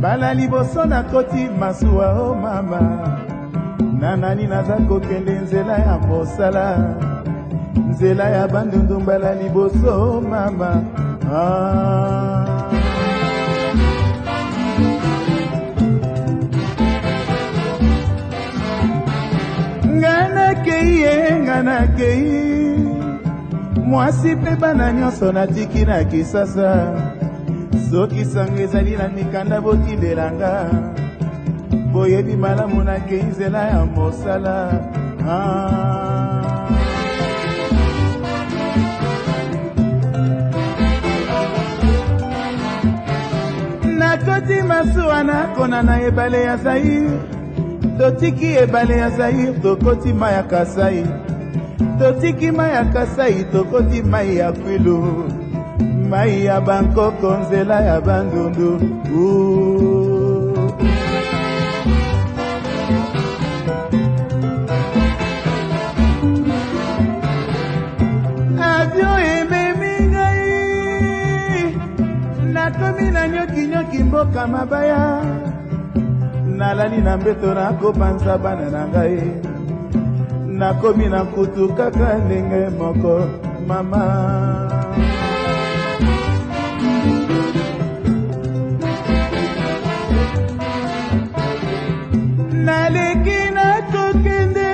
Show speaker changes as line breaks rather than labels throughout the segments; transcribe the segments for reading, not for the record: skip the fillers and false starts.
Bala liboso na koti masuwa o mama nanani naza kokende nzela ya mosala nzela ya bandundu bala liboso o mama ngana kei mwasi pe bana nyonso natiki na kisasa soki sango ezali na mikanda botindelanga boyebi malamu nakei nzela ya mosala nakoti masuwa nakona na ebale ya Zaire totiki ebale ya Zaire tokoti mai ya Kasai totiki mai ya Kasai tokoti mai ya Kwilu mai ya Bangkoko nzela ya bandundu avion ememi ngai nakomi na nyoki mboka mabaya nalali na mbeto nakopanza bana na ngai nakomi na kutu kaka ndenge moko mama naleki na kokende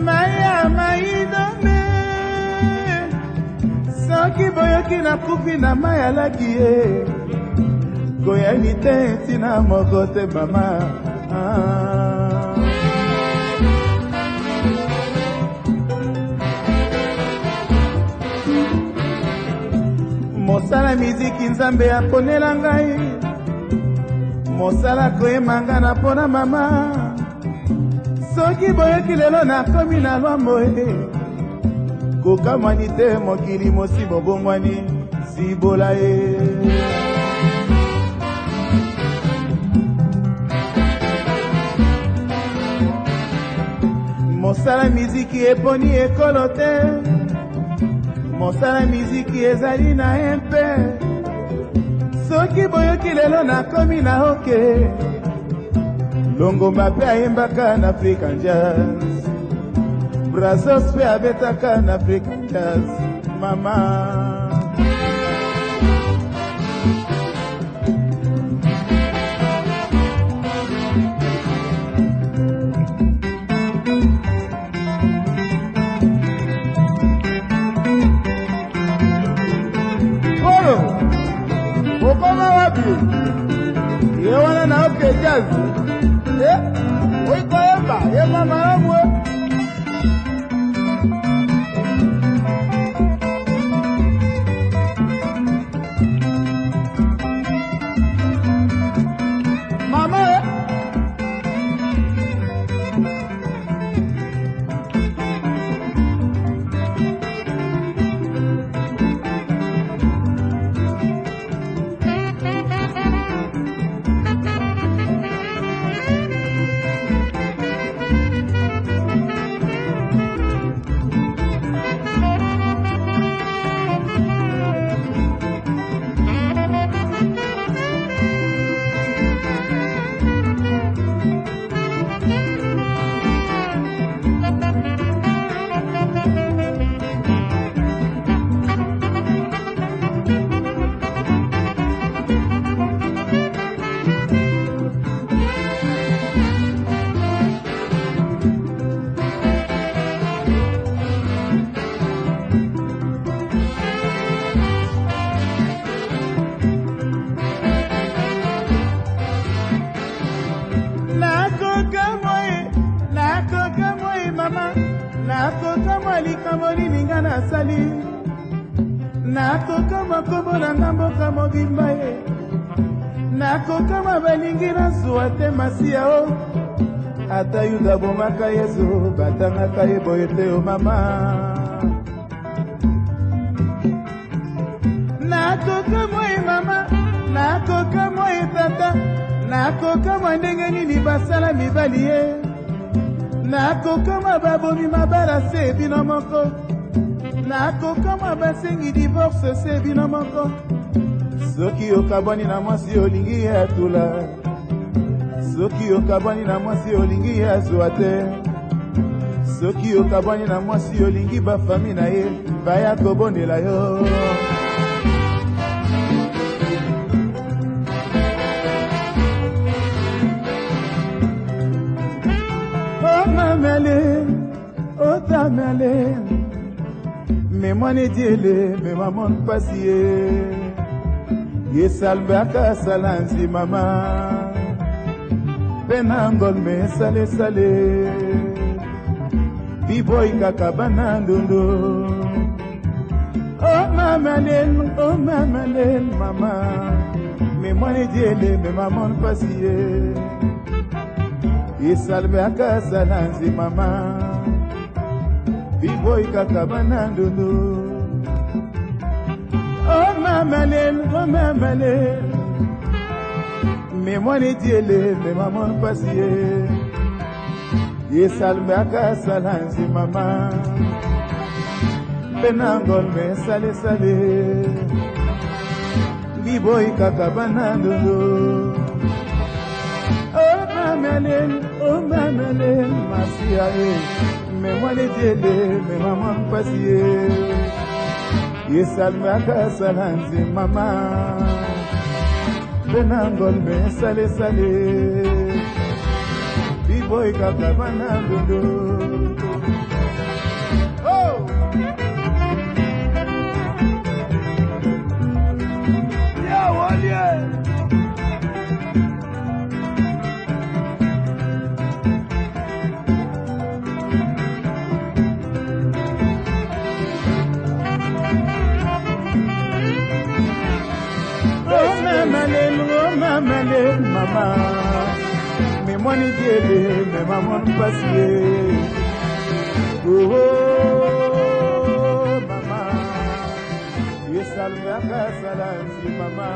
maya maidome soki boyoki nakufi na mai alaki ye koyani te ntina moko te mama mosala miziki nzambe aponela ngai mosala koyemanga na pona mama soki boyoki lelo nakomi na lwambo kokamwani te mokili mosi bobongwani sibola ye mosala miziki eponi ekolo te mosala miziki ezali na empe soki boyoki lelo nakomi na hoke longomba pe ayembaka na African Jazz Brazos pe abetaka na African Jazz mama Okoma wapi? Yewana na oke jazz. Oiko emba, yema maramwe. Mama nakokama kombo na nga mboka mobimba ye nakokama balingi nazwa te masiya o ata yuda bomaka yesu batangaka ye boye te o mama nakokamwa ye mama nakokamwa ye tata nakokamwa ndenge nini basala mibali ye nakokama babomi mabala se bino moko nakokama basengi divorce se bino moko soki okabwani na mwasi olingi ye atula soki okabwani na mwasi olingi ye azwa te soki okabwani na mwasi olingi bafami na ye baya kobondela yo Mamele, oh tamele, me mwane diele, me mamon pasiye, ye salbaka salanzi mama, penangol me sale sale, biboy kakabana ndundo, oh mamele mama, me mwane diele, me mamon pasiye. Isalbe akasa nanzi mama Biboy kakabana ndundu Oh mamalel Me mwani diele me mamon pasiye Isalbe akasa nanzi mama Penangol me sale sale Biboy kakabana ndundu Oh mamelin, masiya me mwale diele, me maman pasiye Ye salme akasa lanzi mama Benangol me sale sale Biboy kakabana dudu Oh! Yeah, well, yeah! Mamelin, mama, me mwani diele, me mamon pasiye. Oh, mama, ye salve akasa lanzi mama.